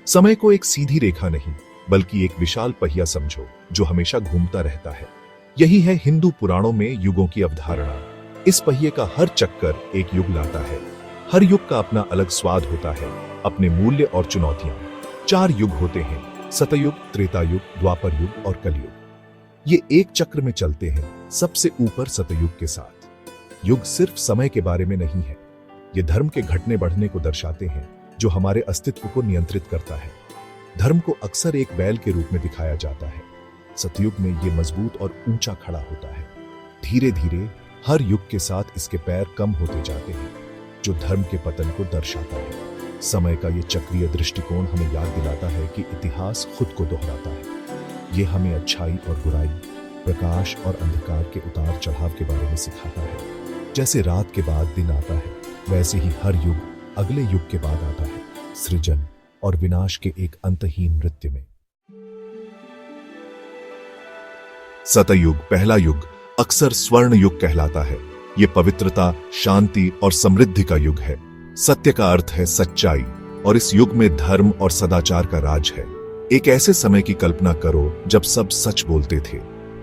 समय को एक सीधी रेखा नहीं, बल्कि एक विशाल पहिया समझो जो हमेशा घूमता रहता है। यही है हिंदू पुराणों में युगों की अवधारणा। इस पहिए का हर चक्कर एक युग लाता है। हर युग का अपना अलग स्वाद होता है, अपने मूल्य और चुनौतियां। 4 युग होते हैं, सतयुग, त्रेता युग, द्वापर युग और कलयुग। ये एक चक्र में चलते हैं, सबसे ऊपर सतयुग के साथ। युग सिर्फ समय के बारे में नहीं है, ये धर्म के घटने बढ़ने को दर्शाते हैं जो हमारे अस्तित्व को नियंत्रित करता है। धर्म को अक्सर एक बैल के रूप में दिखाया जाता है। सतयुग में ये मजबूत और ऊंचा खड़ा होता है। धीरे धीरे हर युग के साथ इसके पैर कम होते जाते हैं, जो धर्म के पतन को दर्शाता है। समय का ये चक्रीय दृष्टिकोण हमें याद दिलाता है कि इतिहास खुद को दोहराता है। ये हमें अच्छाई और बुराई, प्रकाश और अंधकार के उतार चढ़ाव के बारे में सिखाता है। जैसे रात के बाद दिन आता है, वैसे ही हर युग अगले युग के बाद आता है, सृजन और विनाश के एक अंतहीन नृत्य में। सतयुग, पहला युग, अक्सर स्वर्ण युग कहलाता है। ये पवित्रता, शांति और समृद्धि का युग है। सत्य का अर्थ है सच्चाई, और इस युग में धर्म और सदाचार का राज है। एक ऐसे समय की कल्पना करो जब सब सच बोलते थे,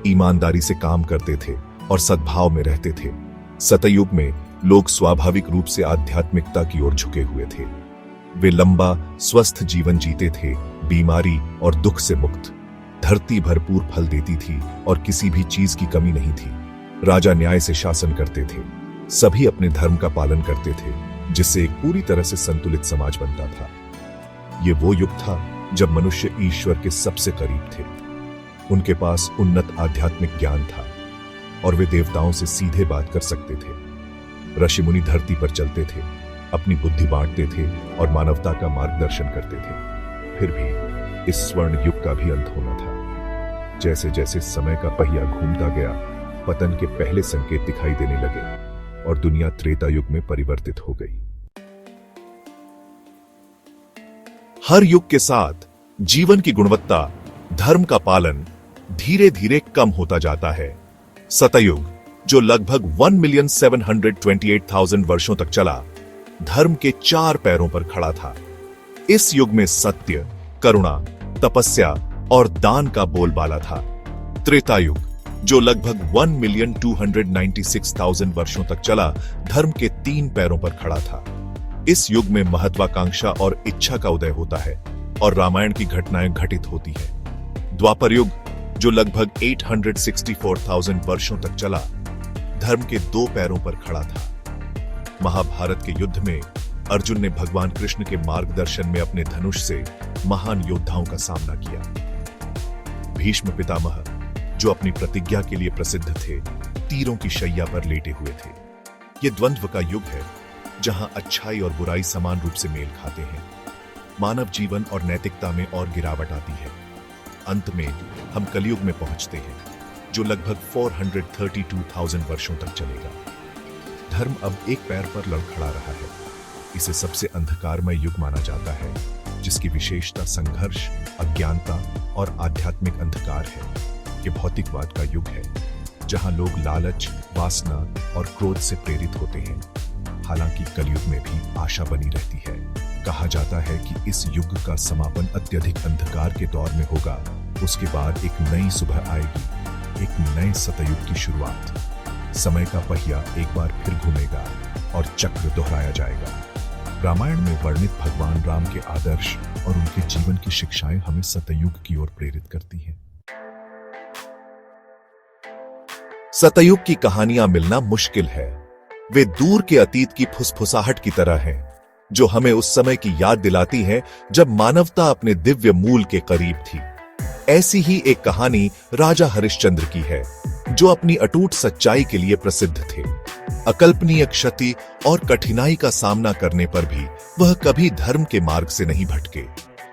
ईमानदारी से काम करते थे और सद्भाव में रहते थे। सतयुग में लोग स्वाभाविक रूप से आध्यात्मिकता की ओर झुके हुए थे। वे लंबा, स्वस्थ जीवन जीते थे, बीमारी और दुख से मुक्त। धरती भरपूर फल देती थी और किसी भी चीज की कमी नहीं थी। राजा न्याय से शासन करते थे, सभी अपने धर्म का पालन करते थे, जिससे एक पूरी तरह से संतुलित समाज बनता था। ये वो युग था जब मनुष्य ईश्वर के सबसे करीब थे। उनके पास उन्नत आध्यात्मिक ज्ञान था और वे देवताओं से सीधे बात कर सकते थे। ऋषि मुनि धरती पर चलते थे, अपनी बुद्धि बांटते थे और मानवता का मार्गदर्शन करते थे। फिर भी इस स्वर्ण युग का भी अंत होना था। जैसे जैसे समय का पहिया घूमता गया, पतन के पहले संकेत दिखाई देने लगे और दुनिया त्रेता युग में परिवर्तित हो गई। हर युग के साथ जीवन की गुणवत्ता, धर्म का पालन धीरे धीरे कम होता जाता है। सतयुग, जो लगभग 1,728,000 वर्षों तक चला, धर्म के 4 पैरों पर खड़ा था। इस युग में सत्य, करुणा, तपस्या और दान का बोलबाला था। त्रेता युग, जो लगभग 1,296,000 वर्षों तक चला, धर्म के 3 पैरों पर खड़ा था। इस युग में महत्वाकांक्षा और इच्छा का उदय होता है और रामायण की घटनाएं घटित होती है। द्वापर युग, जो लगभग 864,000 वर्षों तक चला, धर्म के 2 पैरों पर खड़ा था। महाभारत के युद्ध में अर्जुन ने भगवान कृष्ण के मार्गदर्शन में अपने धनुष से महान योद्धाओं का सामना किया। भीष्म पितामह, जो अपनी प्रतिज्ञा के लिए प्रसिद्ध थे, तीरों की शैया पर लेटे हुए थे। यह द्वंद्व का युग है जहां अच्छाई और बुराई समान रूप से मेल खाते हैं। मानव जीवन और नैतिकता में और गिरावट आती है। अंत में हम कलयुग में पहुंचते हैं, जो लगभग 432,000 वर्षों तक चलेगा। धर्म अब एक पैर पर लड़खड़ा रहा है। इसे सबसे अंधकारमय युग माना जाता है, जिसकी विशेषता संघर्ष, अज्ञानता और आध्यात्मिक अंधकार है। ये भौतिकवाद का युग है, जहां लोग लालच, वासना और क्रोध से प्रेरित होते हैं। हालांकि कलयुग में भी आशा बनी रहती है। कहा जाता है कि इस युग का समापन अत्यधिक अंधकार के दौर में होगा। उसके बाद एक नई सुबह आएगी, एक नए सतयुग की शुरुआत। समय का पहिया एक बार फिर घूमेगा और चक्र दोहराया जाएगा। रामायण में वर्णित भगवान राम के आदर्श और उनके जीवन की शिक्षाएं हमें सतयुग की ओर प्रेरित करती हैं। सतयुग की कहानियां मिलना मुश्किल है। वे दूर के अतीत की फुसफुसाहट की तरह हैं, जो हमें उस समय की याद दिलाती हैं जब मानवता अपने दिव्य मूल के करीब थी। ऐसी ही एक कहानी राजा हरिश्चंद्र की है, जो अपनी अटूट सच्चाई के लिए प्रसिद्ध थे। अकल्पनीय क्षति और कठिनाई का सामना करने पर भी वह कभी धर्म के मार्ग से नहीं भटके।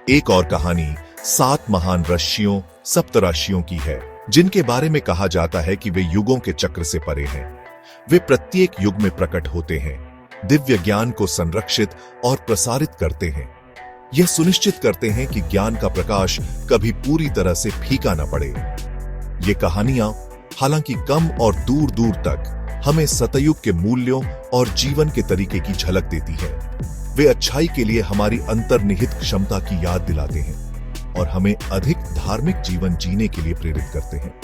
एक और कहानी 7 महान ऋषियों, सप्तऋषियों की है, जिनके बारे में कहा जाता है कि वे युगों के चक्र से परे हैं। वे प्रत्येक युग में प्रकट होते हैं, दिव्य ज्ञान को संरक्षित और प्रसारित करते हैं। यह सुनिश्चित करते हैं कि ज्ञान का प्रकाश कभी पूरी तरह से फीका न पड़े। ये कहानियां हालांकि कम और दूर दूर तक हमें सतयुग के मूल्यों और जीवन के तरीके की झलक देती है। वे अच्छाई के लिए हमारी अंतर्निहित क्षमता की याद दिलाते हैं और हमें अधिक धार्मिक जीवन जीने के लिए प्रेरित करते हैं।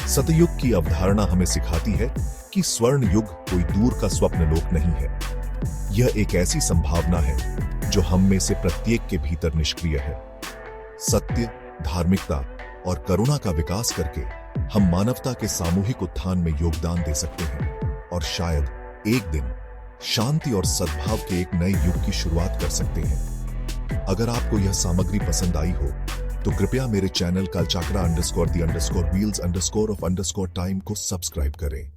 सतयुग की अवधारणा हमें सिखाती है कि स्वर्ण युग कोई दूर का स्वप्न लोक नहीं है। यह एक ऐसी संभावना है जो हम में से प्रत्येक के भीतर निष्क्रिय है। सत्य, धार्मिकता और करुणा का विकास करके हम मानवता के सामूहिक उत्थान में योगदान दे सकते हैं और शायद एक दिन शांति और सद्भाव के एक नए युग की शुरुआत कर सकते हैं। अगर आपको यह सामग्री पसंद आई हो तो कृपया मेरे चैनल कालचक्रा _the_wheels_of_time को सब्सक्राइब करें।